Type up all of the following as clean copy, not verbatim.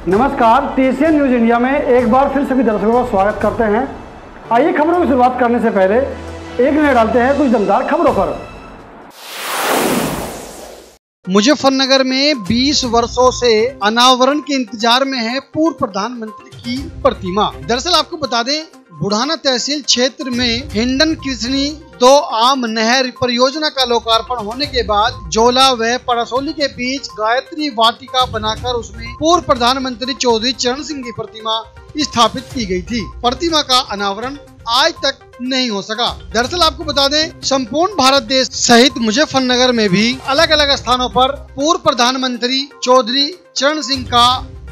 नमस्कार, TCN news India में एक बार फिर सभी दर्शकों का स्वागत करते हैं। आइए खबरों की शुरुआत करने से पहले एक नजर डालते हैं कुछ दमदार खबरों पर। मुजफ्फरनगर में 20 वर्षों से अनावरण के इंतजार में है पूर्व प्रधानमंत्री की प्रतिमा। दरअसल आपको बता दें, बुढ़ाना तहसील क्षेत्र में हिंडन कृष्णी 2 आम नहर परियोजना का लोकार्पण होने के बाद जोला व पड़सोली के बीच गायत्री वाटिका बनाकर उसमें पूर्व प्रधानमंत्री चौधरी चरण सिंह की प्रतिमा स्थापित की गई थी। प्रतिमा का अनावरण आज तक नहीं हो सका। दरअसल आपको बता दें, संपूर्ण भारत देश सहित मुजफ्फरनगर में भी अलग अलग स्थानों पर पूर्व प्रधानमंत्री चौधरी चरण सिंह का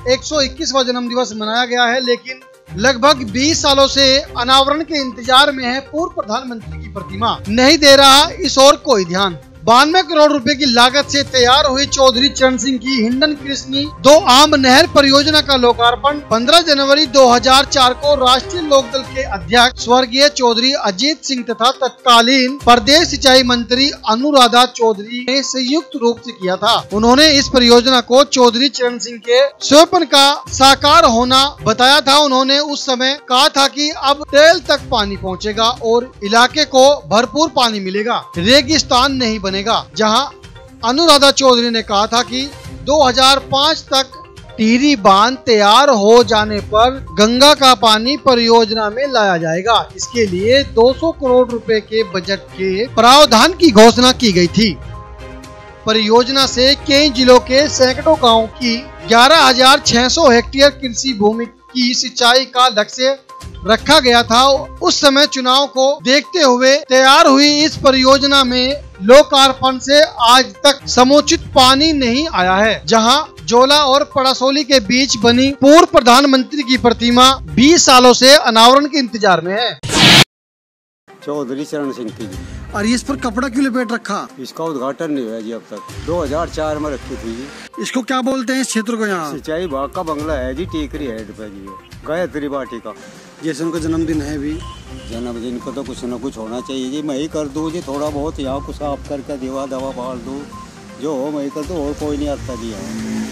121वां जन्म दिवस मनाया गया है, लेकिन लगभग 20 सालों से अनावरण के इंतजार में है पूर्व प्रधानमंत्री की प्रतिमा। नहीं दे रहा इस ओर कोई ध्यान। 92 करोड़ रुपए की लागत से तैयार हुई चौधरी चरण सिंह की हिंडन कृष्णी 2 आम नहर परियोजना का लोकार्पण 15 जनवरी 2004 को राष्ट्रीय लोकदल के अध्यक्ष स्वर्गीय चौधरी अजीत सिंह तथा तत्कालीन प्रदेश सिंचाई मंत्री अनुराधा चौधरी ने संयुक्त रूप से किया था। उन्होंने इस परियोजना को चौधरी चरण सिंह के स्वप्न का साकार होना बताया था। उन्होंने उस समय कहा था कि अब टेल तक पानी पहुँचेगा और इलाके को भरपूर पानी मिलेगा, रेगिस्तान नहीं बनेगा। जहां अनुराधा चौधरी ने कहा था कि 2005 तक टिहरी बांध तैयार हो जाने पर गंगा का पानी परियोजना में लाया जाएगा। इसके लिए 200 करोड़ रुपए के बजट के प्रावधान की घोषणा की गई थी। परियोजना से कई जिलों के सैकड़ों गांवों की 11,600 हेक्टेयर कृषि भूमि की सिंचाई का लक्ष्य रखा गया था। उस समय चुनाव को देखते हुए तैयार हुई इस परियोजना में लोकार्पण से आज तक समुचित पानी नहीं आया है। जहां जोला और पड़सोली के बीच बनी पूर्व प्रधानमंत्री की प्रतिमा 20 सालों से अनावरण के इंतजार में है। चौधरी चरण सिंह की जी। और इस पर कपड़ा क्यों लपेट रखा? इसका उद्घाटन नहीं हुआ जी अब तक। 2004 में रखी थी जी। इसको क्या बोलते हैं इस क्षेत्र को? यहाँ सिंचाई विभाग का बंगला है जी, टेकरी हेड पे जी, गायत्री वाटिका। जैसे उनका जन्मदिन है भी, जन्मदिन को तो कुछ न कुछ होना चाहिए जी। मैं ही कर दूँ जी, थोड़ा बहुत यहाँ को साफ करके दीवा दवा बाल दूँ, जो हो मैं ही कर दूँ, और कोई नहीं आता जी यहाँ।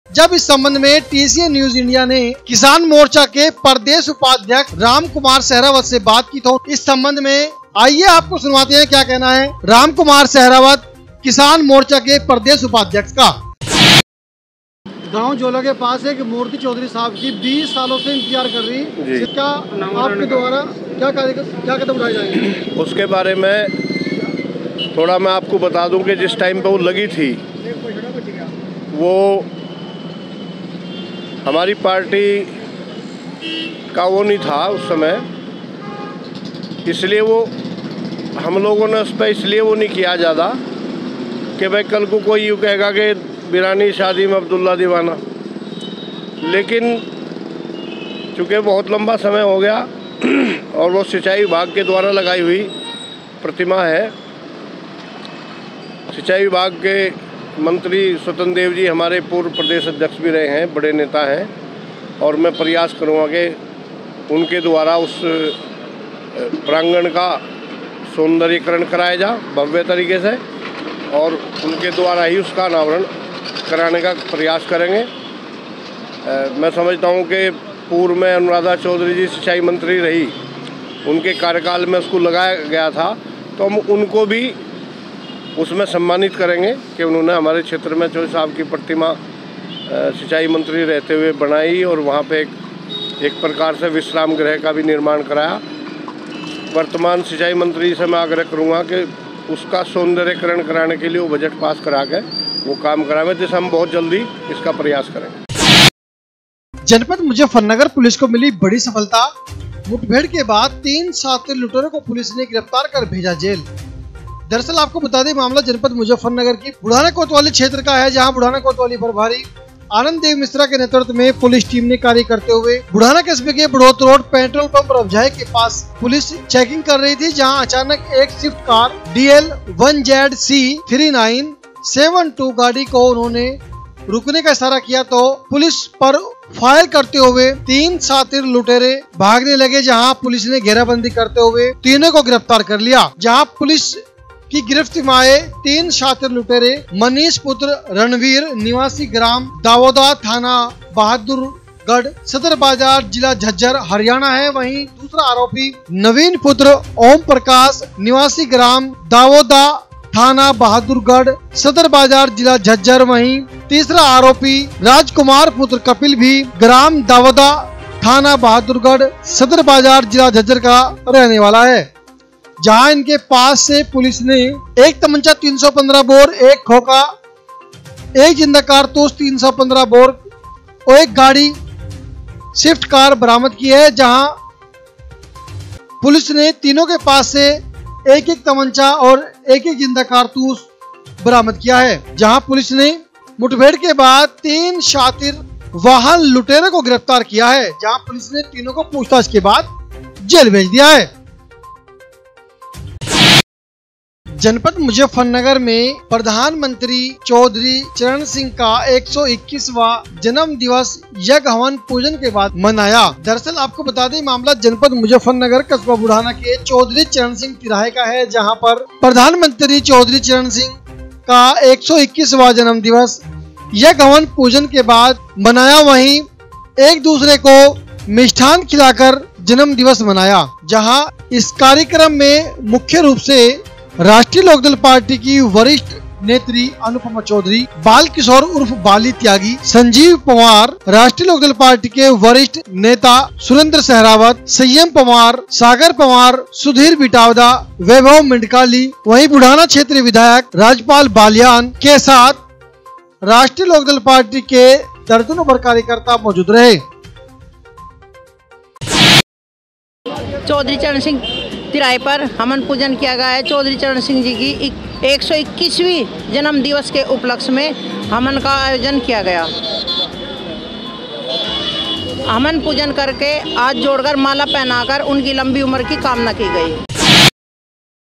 जब इस संबंध में टीसीएन न्यूज इंडिया ने किसान मोर्चा के प्रदेश उपाध्यक्ष राम कुमार सहरावत से बात की तो इस संबंध में आइए आपको सुनवाते हैं क्या कहना है राम कुमार सहरावत, किसान मोर्चा के प्रदेश उपाध्यक्ष का। गांव जोला के पास एक मूर्ति चौधरी साहब की 20 सालों से इंतजार कर रही, क्या आपके द्वारा क्या कदम उठाए जाएंगे? उसके बारे में थोड़ा मैं आपको बता दूं कि जिस टाइम पे वो लगी थी, वो हमारी पार्टी का वो नहीं था उस समय, इसलिए वो हम लोगों ने उस पर इसलिए वो नहीं किया ज़्यादा कि भाई कल को कोई यूँ कहेगा कि बिरानी शादी में अब्दुल्ला दीवाना। लेकिन चूँकि बहुत लंबा समय हो गया और वो सिंचाई विभाग के द्वारा लगाई हुई प्रतिमा है। सिंचाई विभाग के मंत्री स्वतंत्र देव जी हमारे पूर्व प्रदेश अध्यक्ष भी रहे हैं, बड़े नेता हैं, और मैं प्रयास करूँगा कि उनके द्वारा उस प्रांगण का सौंदर्यीकरण कराया जा भव्य तरीके से, और उनके द्वारा ही उसका अनावरण कराने का प्रयास करेंगे। मैं समझता हूँ कि पूर्व में अनुराधा चौधरी जी सिंचाई मंत्री रही, उनके कार्यकाल में उसको लगाया गया था, तो हम उनको भी उसमें सम्मानित करेंगे कि उन्होंने हमारे क्षेत्र में चौधरी साहब की प्रतिमा सिंचाई मंत्री रहते हुए बनाई और वहाँ पे एक प्रकार से विश्राम गृह का भी निर्माण कराया। वर्तमान सिंचाई मंत्री से मैं आग्रह करूँगा कि उसका सौंदर्यीकरण कराने के लिए वो बजट पास करा के वो काम कराएं, जिससे हम बहुत जल्दी इसका प्रयास करेंगे। जनपद मुजफ्फरनगर पुलिस को मिली बड़ी सफलता। मुठभेड़ के बाद 3 शातिर लुटेरों को पुलिस ने गिरफ्तार कर भेजा जेल। दरअसल आपको बता दें, मामला जनपद मुजफ्फरनगर की बुढ़ाना कोतवाली क्षेत्र का है, जहां बुढ़ाना कोतवाली प्रभारी आनंद देव मिश्रा के नेतृत्व में पुलिस टीम ने कार्य करते हुए बुढ़ाना कस्बे के बड़ौत रोड पेट्रोल पंप रवझाई के पास पुलिस चेकिंग कर रही थी, जहां अचानक एक स्विफ्ट कार DL 1ZC 3972 गाड़ी को उन्होंने रुकने का इशारा किया तो पुलिस पर फायर करते हुए 3 शातिर लुटेरे भागने लगे, जहां पुलिस ने घेराबंदी करते हुए तीनों को गिरफ्तार कर लिया। जहां पुलिस की गिरफ्त में आए 3 शातिर लुटेरे मनीष पुत्र रणवीर निवासी ग्राम दावोदा थाना बहादुरगढ़ सदर बाजार जिला झज्जर हरियाणा है। वहीं दूसरा आरोपी नवीन पुत्र ओम प्रकाश निवासी ग्राम दावोदा थाना बहादुरगढ़ सदर बाजार जिला झज्जर। वहीं तीसरा आरोपी राजकुमार पुत्र कपिल भी ग्राम दावोदा थाना बहादुरगढ़ सदर बाजार जिला झज्जर का रहने वाला है। जहां इनके पास से पुलिस ने एक तमंचा 315 बोर, एक खोखा, एक जिंदा कारतूस 315 बोर और एक गाड़ी स्विफ्ट कार बरामद की है। जहां पुलिस ने तीनों के पास से एक एक तमंचा और एक एक जिंदा कारतूस बरामद किया है। जहां पुलिस ने मुठभेड़ के बाद 3 शातिर वाहन लुटेरे को गिरफ्तार किया है। जहां पुलिस ने तीनों को पूछताछ के बाद जेल भेज दिया है। जनपद मुजफ्फरनगर में प्रधानमंत्री चौधरी चरण सिंह का 121वां जन्म दिवस यज्ञ हवन पूजन के बाद मनाया। दरअसल आपको बता दें, मामला जनपद मुजफ्फरनगर कस्बा बुढ़ाना के चौधरी चरण सिंह तिराहे का है। जहां पर प्रधानमंत्री चौधरी चरण सिंह का 121वां जन्म दिवस यज्ञ हवन पूजन के बाद मनाया। वहीं एक दूसरे को मिष्ठान खिलाकर जन्म दिवस मनाया। जहां इस कार्यक्रम में मुख्य रूप से राष्ट्रीय लोकदल पार्टी की वरिष्ठ नेत्री अनुपमा चौधरी, बाल किशोर उर्फ बाली त्यागी, संजीव पवार, राष्ट्रीय लोकदल पार्टी के वरिष्ठ नेता सुरेंद्र सहरावत, संयम पवार, सागर पवार, सुधीर बिटावदा, वैभव मिंडकाली, वहीं बुढ़ाना क्षेत्रीय विधायक राजपाल बालियान के साथ राष्ट्रीय लोकदल पार्टी के दर्जनों भर कार्यकर्ता मौजूद रहे। चौधरी चरण सिंह तिराहे पर हवन पूजन किया गया है। चौधरी चरण सिंह जी की 121वीं जन्म दिवस के उपलक्ष्य में हवन का आयोजन किया गया। हवन पूजन करके हाथ जोड़कर माला पहनाकर उनकी लंबी उम्र की कामना की गई।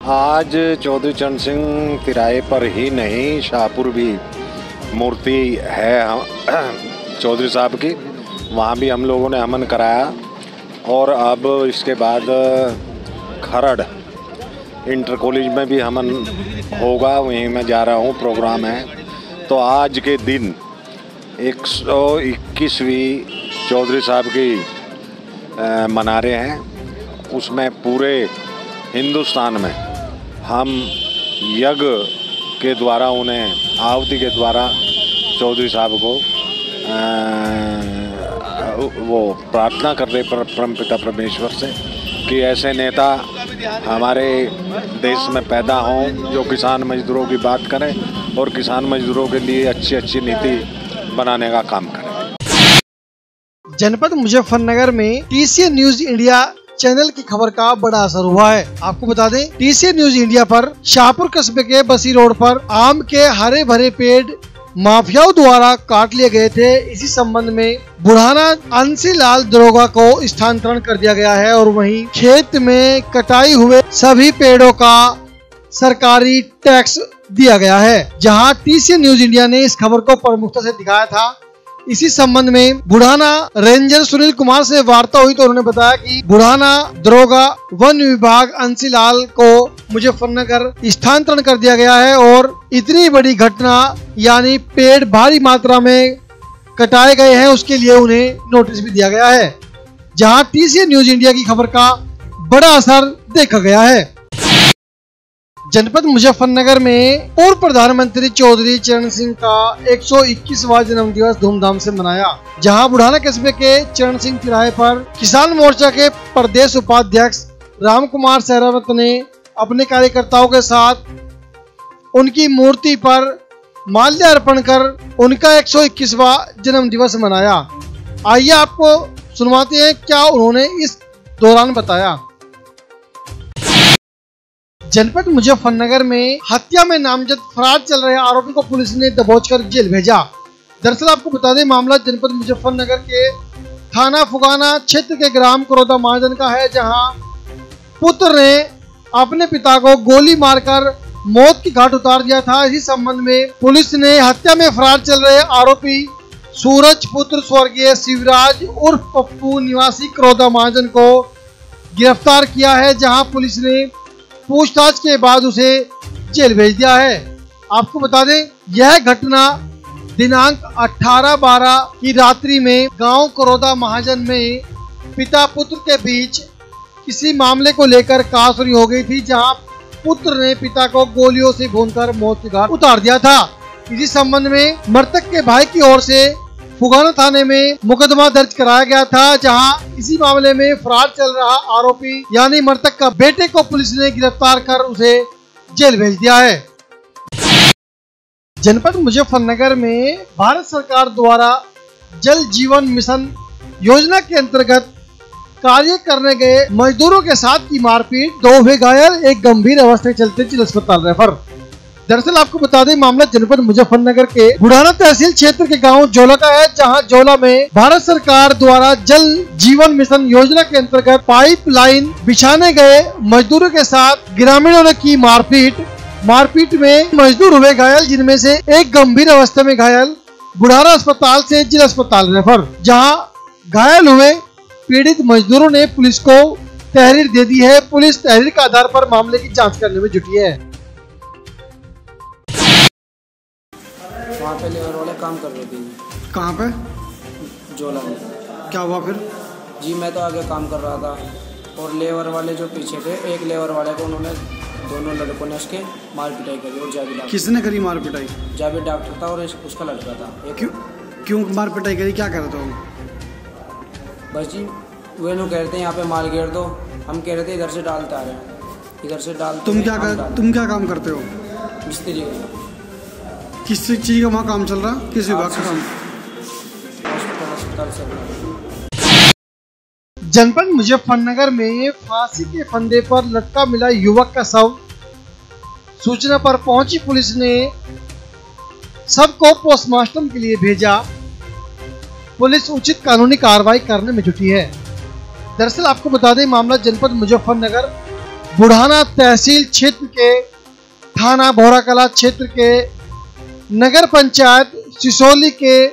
आज चौधरी चरण सिंह तिराहे पर ही नहीं, शाहपुर भी मूर्ति है चौधरी साहब की, वहाँ भी हम लोगों ने हवन कराया। और अब इसके बाद खरड़ इंटर कॉलेज में भी हवन होगा, वहीं मैं जा रहा हूँ, प्रोग्राम है। तो आज के दिन 121वीं चौधरी साहब की मना रहे हैं। उसमें पूरे हिंदुस्तान में हम यज्ञ के द्वारा, उन्हें आहुति के द्वारा चौधरी साहब को वो प्रार्थना कर रहे परमपिता परमेश्वर से कि ऐसे नेता हमारे देश में पैदा हों जो किसान मजदूरों की बात करें और किसान मजदूरों के लिए अच्छी अच्छी नीति बनाने का काम करें। जनपद मुजफ्फरनगर में टीसीएन न्यूज इंडिया चैनल की खबर का बड़ा असर हुआ है। आपको बता दें, टीसीएन न्यूज इंडिया पर शाहपुर कस्बे के बसी रोड पर आम के हरे भरे पेड़ माफियाओं द्वारा काट लिए गए थे। इसी संबंध में बुढ़ाना अंशीलाल दरोगा को स्थानांतरण कर दिया गया है और वहीं खेत में कटाई हुए सभी पेड़ों का सरकारी टैक्स दिया गया है। जहां टीसीएन न्यूज इंडिया ने इस खबर को प्रमुखता से दिखाया था। इसी संबंध में बुढ़ाना रेंजर सुनील कुमार से वार्ता हुई तो उन्होंने बताया कि बुढ़ाना दरोगा वन विभाग अंशीलाल को मुजफ्फरनगर स्थानांतरण कर दिया गया है और इतनी बड़ी घटना यानी पेड़ भारी मात्रा में कटाए गए हैं उसके लिए उन्हें नोटिस भी दिया गया है। जहां टीसीएन न्यूज इंडिया की खबर का बड़ा असर देखा गया है। जनपद मुजफ्फरनगर में पूर्व प्रधानमंत्री चौधरी चरण सिंह का 121वां जन्म दिवस धूमधाम से मनाया। जहां बुढ़ाना कस्बे के चरण सिंह तिराहे पर किसान मोर्चा के प्रदेश उपाध्यक्ष राम कुमार सहरावत ने अपने कार्यकर्ताओं के साथ उनकी मूर्ति पर माल्यार्पण कर उनका 121वां जन्म दिवस मनाया। आइए आपको सुनवाते हैं क्या उन्होंने इस दौरान बताया। जनपद मुजफ्फरनगर में हत्या में नामजद फरार चल रहे आरोपी को पुलिस ने दबोचकर जेल भेजा। दरअसल आपको बता दें, मामला जनपद मुजफ्फरनगर के थाना फुगाना क्षेत्र के ग्राम करोदा महाजन का है। जहां पुत्र ने अपने पिता को गोली मारकर मौत की घाट उतार दिया था। इसी संबंध में पुलिस ने हत्या में फरार चल रहे आरोपी सूरज पुत्र स्वर्गीय शिवराज उर्फ पप्पू निवासी करोदा महाजन को गिरफ्तार किया है। जहां पुलिस ने पूछताछ के बाद उसे जेल भेज दिया है। आपको बता दें, यह घटना दिनांक 18/12 की रात्रि में गांव करोदा महाजन में पिता पुत्र के बीच किसी मामले को लेकर कहासुनी हो गई थी, जहां पुत्र ने पिता को गोलियों से भूनकर मौत के घाट उतार दिया था। इसी संबंध में मृतक के भाई की ओर से फुगाना थाने में मुकदमा दर्ज कराया गया था, जहां इसी मामले में फरार चल रहा आरोपी यानी मृतक का बेटे को पुलिस ने गिरफ्तार कर उसे जेल भेज दिया है। जनपद मुजफ्फरनगर में भारत सरकार द्वारा जल जीवन मिशन योजना के अंतर्गत कार्य करने गए मजदूरों के साथ की मारपीट, 2 हुए घायल, एक गंभीर अवस्था के चलते जिला अस्पताल रेफर। दरअसल आपको बता दें, मामला जनपद मुजफ्फरनगर के बुढ़ाना तहसील क्षेत्र के गांव जोला का है, जहां जोला में भारत सरकार द्वारा जल जीवन मिशन योजना के अंतर्गत पाइपलाइन बिछाने गए मजदूरों के साथ ग्रामीणों ने की मारपीट में मजदूर हुए घायल, जिनमें से एक गंभीर अवस्था में घायल बुढ़ाना अस्पताल से जिला अस्पताल रेफर। जहां घायल हुए पीड़ित मजदूरों ने पुलिस को तहरीर दे दी है। पुलिस तहरीर के आधार पर मामले की जांच करने में जुटी है। वहाँ पे लेबर वाले काम कर रहे थे। कहाँ पे? जोला में। क्या हुआ फिर? जी मैं तो आगे काम कर रहा था और लेबर वाले जो पीछे थे, एक लेबर वाले को उन्होंने, दोनों लड़कों ने उसके मार पिटाई करी। और जावेद, किसने करी मार पिटाई? जावेद डॉक्टर था और उसका लड़का था। क्यों मार पिटाई करी? क्या कर रहे थे? बस जी वे लोग कह रहे थे यहाँ पे माल घेर दो, हम कह रहे थे इधर से डालते आ रहे हैं, इधर से डाल। तुम क्या काम करते हो? मिस्त्री का। किस चीज का वहाँ काम चल रहा? किस विभाग का काम? अस्पताल चल रहा। जनपद मुजफ्फरनगर में फांसी के फंदे पर लटका मिला युवक का शव। सूचना पर पहुंची पुलिस ने शव को पोस्टमार्टम के लिए भेजा। पुलिस उचित कानूनी कार्रवाई करने में जुटी है। दरअसल आपको बता दें, मामला जनपद मुजफ्फरनगर बुढ़ाना तहसील क्षेत्र के थाना भौराकला क्षेत्र के नगर पंचायत सिसोली के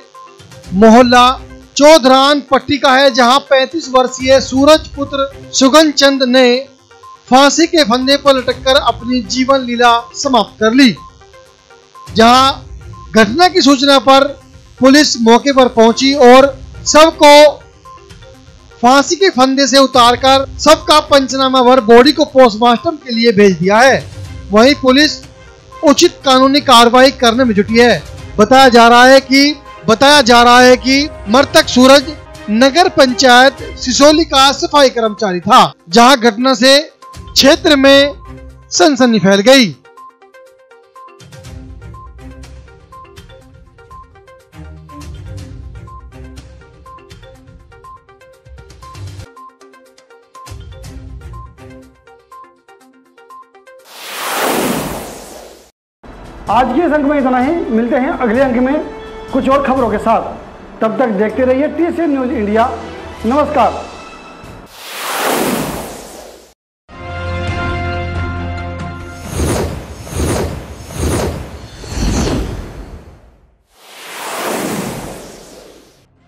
मोहल्ला चौधरान पट्टी का है, जहां 35 वर्षीय सूरज पुत्र सुगन चंद ने फांसी के फंदे पर लटककर अपनी जीवन लीला समाप्त कर ली। जहां घटना की सूचना पर पुलिस मौके पर पहुंची और शव को फांसी के फंदे से उतारकर शव का पंचनामा भर बॉडी को पोस्टमार्टम के लिए भेज दिया है। वहीं पुलिस उचित कानूनी कार्रवाई करने में जुटी है। बताया जा रहा है कि मृतक सूरज नगर पंचायत सिसोली का सफाई कर्मचारी था, जहां घटना से क्षेत्र में सनसनी फैल गई। आज के इस अंक में इतना ही। मिलते हैं अगले अंक में कुछ और खबरों के साथ। तब तक देखते रहिए TCN न्यूज़ इंडिया। नमस्कार।